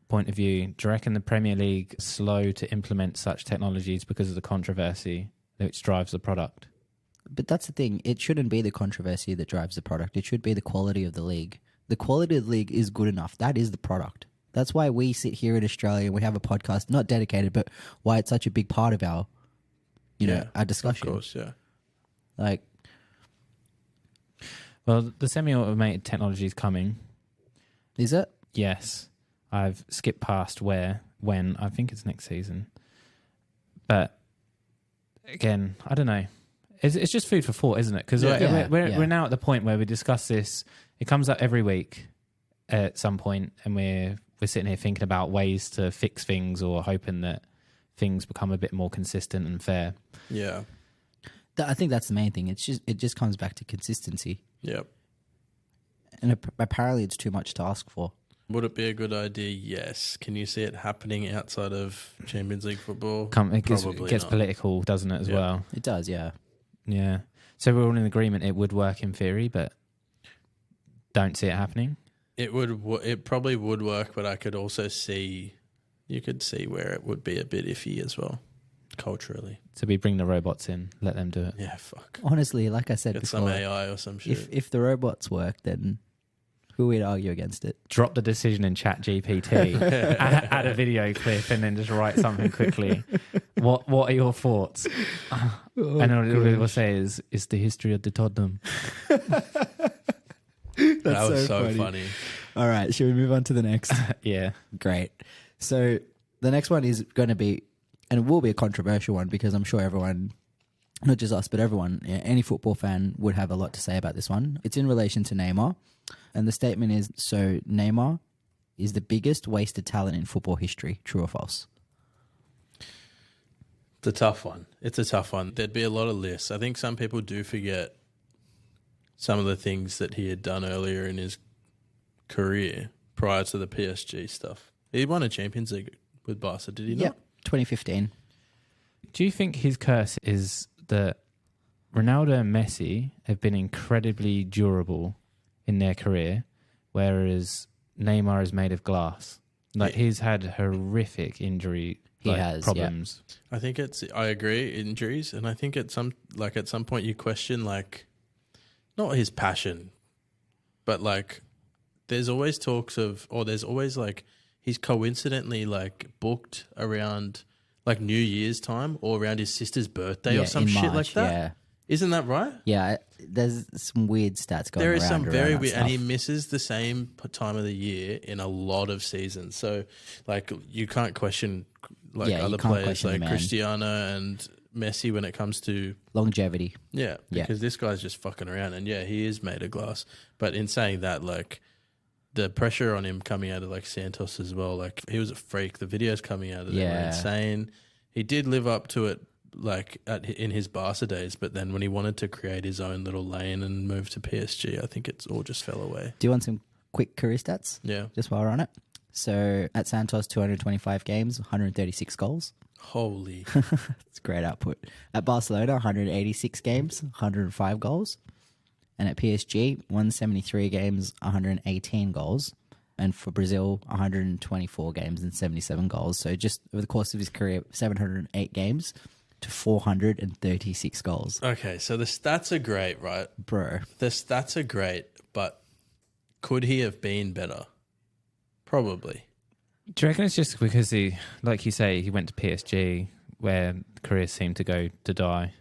point of view, do you reckon the Premier League is slow to implement such technologies because of the controversy which drives the product? But that's the thing. It shouldn't be the controversy that drives the product. It should be the quality of the league The quality of the league is good enough. That is the product. That's why we sit here in Australia and we have a podcast, not dedicated, but why it's such a big part of our, our discussion. Of course, yeah. Like, Well, the semi-automated technology is coming. is it? Yes. I've skipped past when. I think it's next season. But again, I don't know. It's just food for thought, isn't it? Because we're now at the point where we discuss this. It comes up every week at some point, and we're sitting here thinking about ways to fix things or hoping that things become a bit more consistent and fair. Yeah. I think that's the main thing. It just comes back to consistency. Yep. And apparently it's too much to ask for. Would it be a good idea? Yes. Can you see it happening outside of Champions League football? It gets not. political, doesn't it, as well? It does, yeah. Yeah. So we're all in agreement it would work in theory, but don't see it happening. It probably would work, but I could also see, you could see where it would be a bit iffy as well, culturally. So we bring the robots in, let them do it. Yeah, fuck. Honestly, like I said Get before, some AI or some shit. if the robots work, then who would argue against it? Drop the decision in Chat GPT, add a video clip, and then just write something quickly. What are your thoughts? And all it will say is, it's the history of the Tottenham. That was so funny. All right, shall we move on to the next? Yeah. Great. So the next one is going to be, and it will be a controversial one because I'm sure everyone, not just us, but everyone, any football fan would have a lot to say about this one. It's in relation to Neymar. And the statement is, so Neymar is the biggest wasted talent in football history. True or false? It's a tough one. There'd be a lot of lists. I think some people do forget some of the things that he had done earlier in his career prior to the PSG stuff. He won a Champions League with Barca, did he not? Yep, 2015. Do you think his curse is that Ronaldo and Messi have been incredibly durable in their career, whereas Neymar is made of glass? Like, he's had horrific injury problems. Yeah. I think I agree, injuries, and I think at some point you question, like, not his passion, but like there's always talks of, or there's always like he's coincidentally like booked around like New Year's time or around his sister's birthday or some shit like that. Yeah. Isn't that right? Yeah, there's some weird stats going around. There is some very weird, stuff. and he misses the same time of the year in a lot of seasons. So, like, you can't question like other players like Cristiano and Messi when it comes to longevity. Yeah, because this guy's just fucking around, and he is made of glass. But in saying that, like, the pressure on him coming out of like Santos as well, like he was a freak. The videos coming out of them were insane. He did live up to it, like in his Barca days, but then when he wanted to create his own little lane and move to PSG, I think it's all just fell away. Do you want some quick career stats? Yeah. Just while we're on it. So at Santos, 225 games, 136 goals. Holy. That's great output. At Barcelona, 186 games, 105 goals. And at PSG, 173 games, 118 goals. And for Brazil, 124 games and 77 goals. So just over the course of his career, 708 games to 436 goals. Okay, so the stats are great, right? Bro. The stats are great, but could he have been better? Probably. Do you reckon it's just because he, like you say, he went to PSG where careers seem to go to die,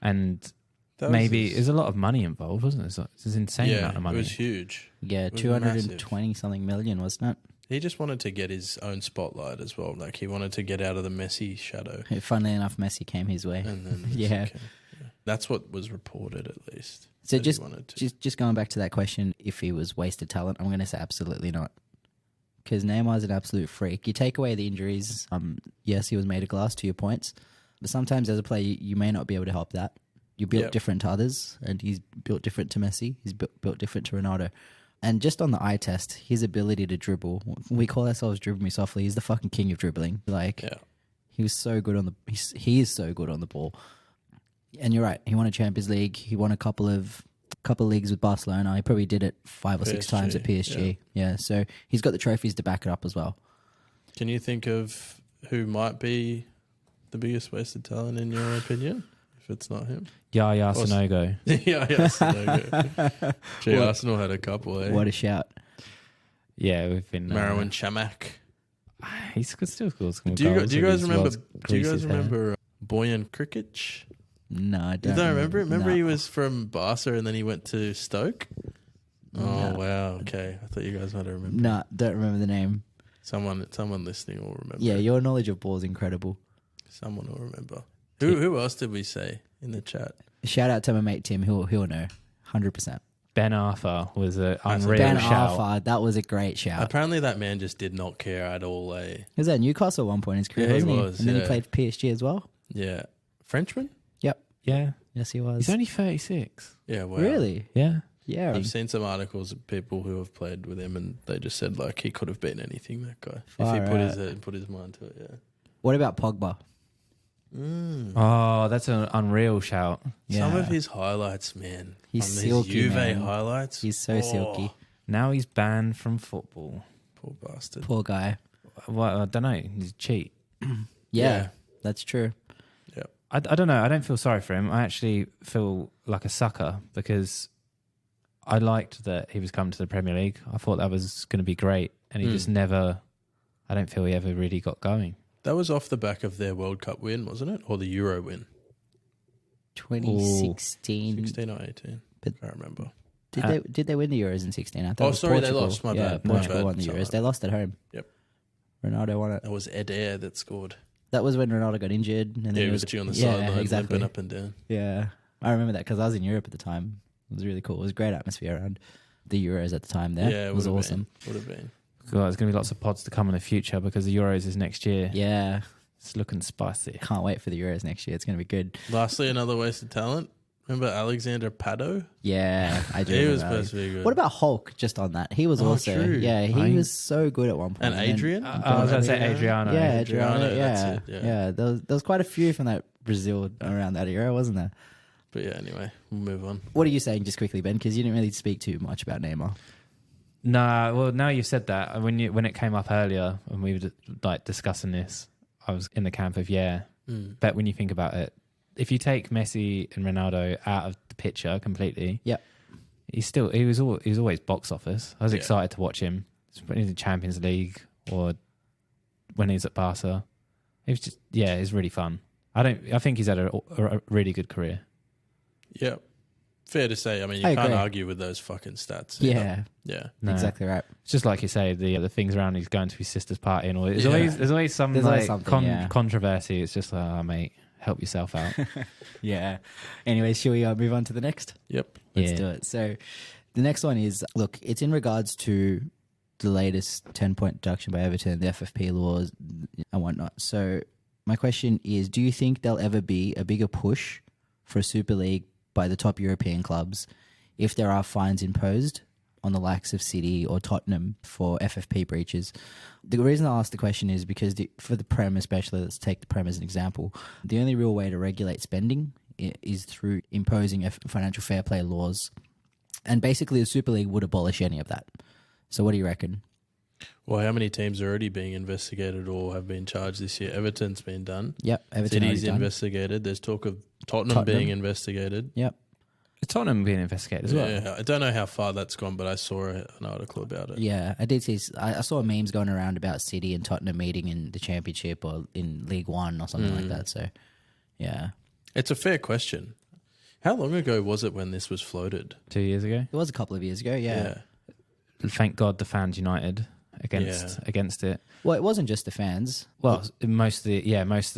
and maybe there's a lot of money involved, wasn't it? It's an insane amount of money. It was huge. Yeah, 220 something million, wasn't it? He just wanted to get his own spotlight as well. Like, he wanted to get out of the Messi shadow. Funnily enough, Messi came his way. And then yeah. That's what was reported, at least. So just going back to that question, if he was wasted talent, I'm going to say absolutely not. Because Neymar's an absolute freak. You take away the injuries. Yes, he was made of glass, to your points. But sometimes as a player, you may not be able to help that. You're built different to others, and he's built different to Messi. He's built different to Ronaldo. And just on the eye test, his ability to dribble, we call ourselves Dribble Me Softly. He's the fucking king of dribbling. Like, he was so good on the. He is so good on the ball. And you're right. He won a Champions League. He won a couple of leagues with Barcelona. He probably did it 5 or 6 times at PSG. Yeah, so he's got the trophies to back it up as well. Can you think of who might be the biggest wasted talent in your opinion? if it's not him. Yaya Sanogo. Sonogo. Gee, Arsenal had a couple, eh? What a shout. Yeah, we've been... Marwan Chamakh. He still scores some Do you goals. guys His remember? world's Do you greased guys his hair. remember Boyan Krikic? No, I You don't. don't remember it? Remember No. he was from Barca and then he went to Stoke? Oh, No. wow. Okay. I thought you guys might have remembered. No, don't remember the name. Someone listening will remember. Yeah, it. your knowledge of ball is incredible. Someone will remember. Who else did we say in the chat? Shout out to my mate Tim. He'll know. 100%. Ben Arthur was an That's a unreal Ben shout. Arfa, that was a great shout. Apparently that man just did not care at all, eh? He was at Newcastle at one point in his career, Yeah, he wasn't he? was, And then he yeah. played for PSG as well. Yeah. Frenchman? Yep. Yeah. Yes, he was. He's only 36. Yeah, wow. Really? Yeah. Yeah. I've seen some articles of people who have played with him and they just said like he could have been anything, that guy. Far if he put out. put his mind to it, yeah. What about Pogba? Oh, that's an unreal shout. Some Yeah. of his highlights, man. He's From silky, his Juve man. highlights. He's so silky. Now he's banned from football. Poor bastard. Poor guy. Well, I don't know. He's a cheat. Yeah, that's true. I don't know. I don't feel sorry for him. I actually feel like a sucker because I liked that he was coming to the Premier League. I thought that was going to be great. And he just never, I don't feel he ever really got going. That was off the back of their World Cup win, wasn't it? Or the Euro win? 2016. 16 or 18. But- I can't remember. Did they win the Euros in 16? I thought Oh, it was sorry, they Portugal. lost. My bad. My Portugal bad. won the Sorry. Euros. They lost at home. Yep. Ronaldo won it. That was Ed Air that scored. That was when Ronaldo got injured. And then Yeah, he was on the yeah, sideline, exactly. limping up and down. Yeah, I remember that because I was in Europe at the time. It was really cool. It was a great atmosphere around the Euros at the time there. Yeah, it was would've awesome. Would have been. God, there's going to be lots of pods to come in the future because the Euros is next year. Yeah, It's looking spicy. can't wait for the Euros next year. It's going to be good. Lastly, another waste of talent. Remember Alexander Pado? Yeah, I do. He remember was that. supposed to be good. What about Hulk? Just on that, he was Oh, also. true. Yeah, he I- was so good at one point. And then- Adrian? I was going to say Adriano. Yeah, Adriano, Adriano. Yeah, that's it, yeah. yeah. There was quite a few from that Brazil around that era, wasn't there? But yeah, anyway, we'll move on. What are you saying, just quickly, Ben? Because you didn't really speak too much about Neymar. Nah, well, now you've said that, when it came up earlier and we were like discussing this, I was in the camp of but when you think about it, if you take Messi and Ronaldo out of the picture completely, Yep. he was always box office. I was Yeah. excited to watch him when he was in the Champions League or when he was at Barca. It was just it was really fun. I think he's had a really good career. Yeah. Fair to say. I mean, you I can't agree. argue with those fucking stats. Yeah, Yeah. No. exactly right. It's just like you say, the things around he's going to his sister's party and all. There's Yeah. always some There's always something, yeah. controversy. It's just like, oh, mate, help yourself out. Yeah. Anyway, shall we move on to the next? Yep. Let's Yeah. do it. So the next one is, look, it's in regards to the latest 10-point deduction by Everton, the FFP laws and whatnot. So my question is, do you think there'll ever be a bigger push for a Super League by the top European clubs if there are fines imposed on the likes of City or Tottenham for FFP breaches? The reason I ask the question is because for the Prem especially, let's take the Prem as an example, the only real way to regulate spending is through imposing financial fair play laws. And basically the Super League would abolish any of that. So what do you reckon? Well, how many teams are already being investigated or have been charged this year? Everton's been done. Yep, Everton City's already done. investigated. There's talk of Tottenham being investigated. Yep. Tottenham being investigated as well. Yeah, I don't know how far that's gone, but I saw an article about it. Yeah, I did see. I saw memes going around about City and Tottenham meeting in the Championship or in League One or something like that. So, yeah, It's a fair question. How long ago was it when this was floated? 2 years ago. it was a couple of years ago. Yeah. Thank God the fans united against it. Well, it wasn't just the fans. Well, most of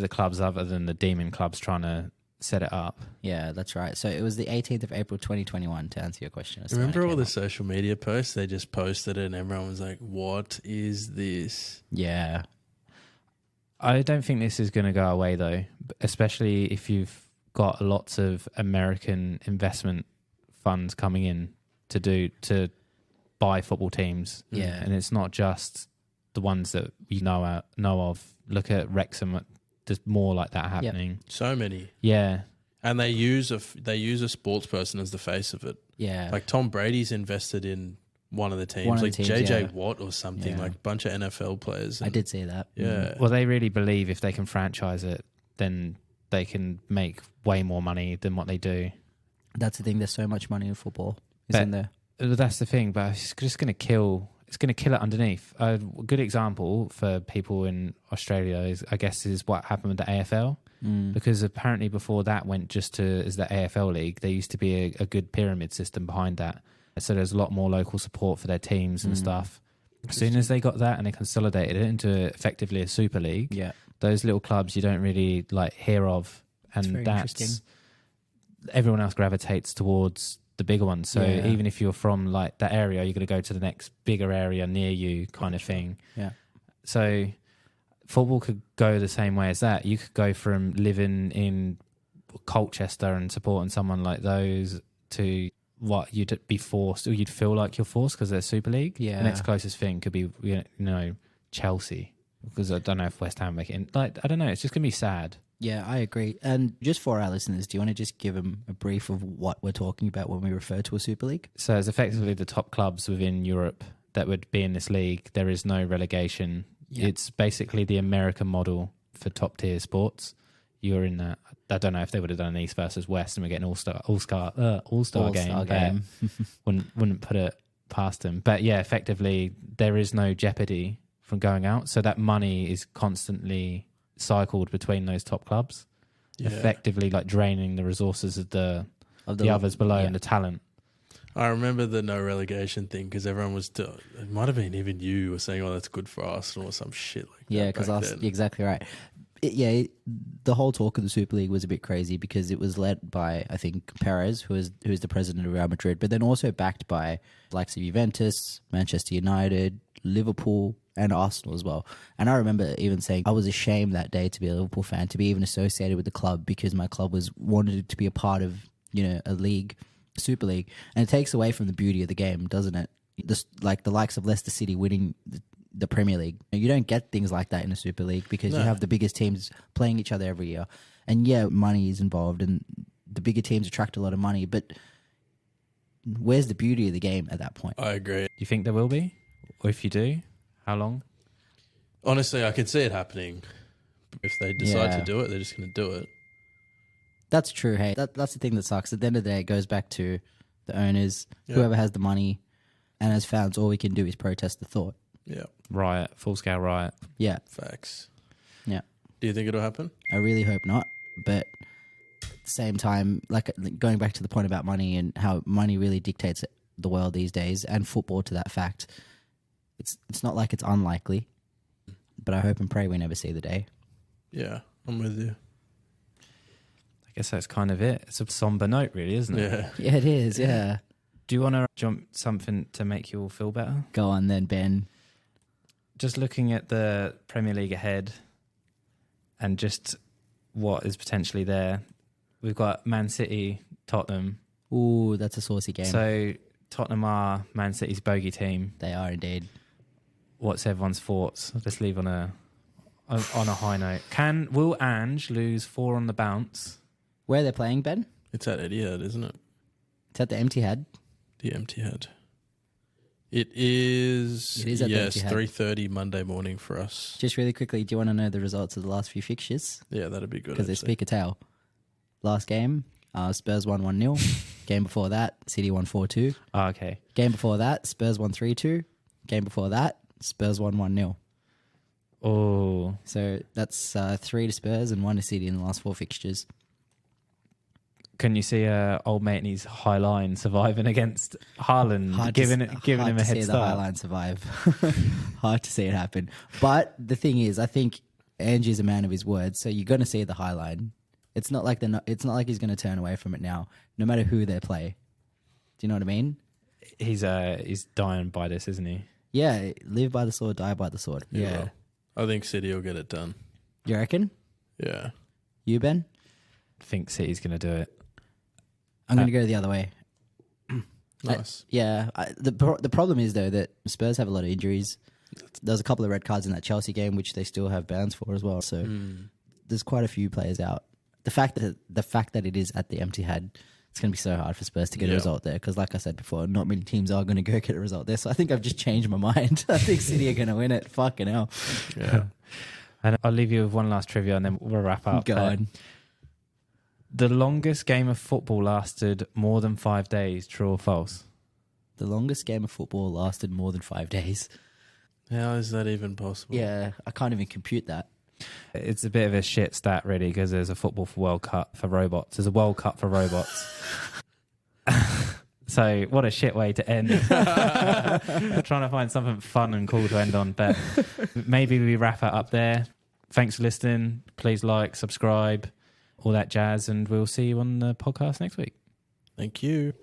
the clubs other than the demon clubs trying to set it up. Yeah, that's right. So it was the 18th of April 2021. To answer your question, as to when it Remember all came the up. social media posts? They just posted it and everyone was like, what is this? Yeah, I don't think this is going to go away though, especially if you've got lots of American investment funds coming in to buy football teams. Yeah. And it's not just the ones that we know of. Look at Wrexham. There's more like that happening. So many. Yeah. And they use a sports person as the face of it. yeah. Like Tom Brady's invested in one of the teams, One of the like teams, JJ yeah. Watt or something, Yeah. like a bunch of NFL players. I did see that. Yeah. Well, they really believe if they can franchise it, then they can make way more money than what they do. That's the thing. There's so much money in football, isn't there? That's the thing, but it's just going to kill. It's going to kill it underneath. A good example for people in Australia is what happened with the AFL, because apparently before that went just to as the AFL league, there used to be a good pyramid system behind that. So there's a lot more local support for their teams and stuff. As soon as they got that and they consolidated it into effectively a super league, those little clubs you don't really like hear of, and that's everyone else gravitates towards the bigger ones. So even if you're from like that area, you're going to go to the next bigger area near you, kind of thing. Yeah. So football could go the same way as that. You could go from living in Colchester and supporting someone like those to what you'd be forced, or you'd feel like you're forced because they're Super League. Yeah. The next closest thing could be, Chelsea, because I don't know if West Ham make it in. Like, I don't know. It's just going to be sad. Yeah, I agree. And just for our listeners, do you want to just give them a brief of what we're talking about when we refer to a Super League? So it's effectively the top clubs within Europe that would be in this league. There is no relegation. Yep. It's basically the American model for top tier sports. You're in that. I don't know if they would have done an East versus West and we're getting all-star game. Wouldn't put it past them. But yeah, effectively there is no jeopardy from going out. So that money is constantly cycled between those top clubs, effectively like draining the resources of the others below and the talent. I remember the no relegation thing because everyone was it might have been even you were saying, oh, that's good for Arsenal or some shit like that. Yeah, because exactly right. The whole talk of the Super League was a bit crazy because it was led by, I think, Perez, who is the president of Real Madrid, but then also backed by the likes of Juventus, Manchester United, Liverpool, and Arsenal as well. And I remember even saying I was ashamed that day to be a Liverpool fan, to be even associated with the club, because my club wanted to be a part of, a league, Super League. And it takes away from the beauty of the game, doesn't it? Like the likes of Leicester City winning the Premier League. You don't get things like that in a Super League because you have the biggest teams playing each other every year. And money is involved and the bigger teams attract a lot of money, but where's the beauty of the game at that point? I agree. Do you think there will be? Or if you do, how long? Honestly, I can see it happening. If they decide to do it, they're just going to do it. That's true, hey. That's the thing that sucks. At the end of the day, it goes back to the owners, whoever has the money, and as fans, all we can do is protest the thought. Yeah. Riot, full-scale riot. Yeah. Facts. Yeah. Do you think it'll happen? I really hope not, but at the same time, like going back to the point about money and how money really dictates the world these days, and football to that fact, it's not like it's unlikely, but I hope and pray we never see the day. Yeah, I'm with you. I guess that's kind of it. It's a somber note, really, isn't it? Yeah. Yeah, it is, yeah. Do you want to jump something to make you all feel better? Go on then, Ben. Just looking at the Premier League ahead and just what is potentially there, we've got Man City, Tottenham. Ooh, that's a saucy game. So Tottenham are Man City's bogey team. They are indeed. What's everyone's thoughts? Let's leave on a high note. Will Ange lose 4 on the bounce? Where are they playing, Ben? It's at Etihad, isn't it? It's at the Etihad. The Etihad. It is at the Etihad. 3:30 Monday morning for us. Just really quickly, do you want to know the results of the last few fixtures? Yeah, that'd be good. Because they speak a tale. Last game, Spurs won 1-0. Game before that, City won 4-2. Oh, okay. Game before that, Spurs won 3-2. Game before that, Spurs won 1-0. Oh. So that's 3 to Spurs and 1 to City in the last 4 fixtures. Can you see old mate and his high line surviving against Haaland, giving him a head start? The high line survive. Hard to see it happen. But the thing is, I think Angie's a man of his word, so you're going to see the high line. It's not like it's not like he's going to turn away from it now, no matter who they play. Do you know what I mean? He's dying by this, isn't he? Yeah, live by the sword, die by the sword. Yeah. I think City will get it done. You reckon? Yeah. You, Ben? I think City's going to do it. I'm going to go the other way. Nice. The problem is, though, that Spurs have a lot of injuries. There's a couple of red cards in that Chelsea game, which they still have bans for as well. So there's quite a few players out. The fact that it is at the Etihad, it's going to be so hard for Spurs to get a result there. Because like I said before, not many teams are going to go get a result there. So I think I've just changed my mind. I think City are going to win it. Fucking hell. Yeah. And I'll leave you with one last trivia and then we'll wrap up. Go on. The longest game of football lasted more than 5 days. True or false? The longest game of football lasted more than 5 days. How is that even possible? Yeah, I can't even compute that. It's a bit of a shit stat, really, because there's a football for World Cup for robots. There's a World Cup for robots. So what a shit way to end. We're trying to find something fun and cool to end on, but maybe we wrap it up there. Thanks for listening. Please like, subscribe, all that jazz, and we'll see you on the podcast next week. Thank you.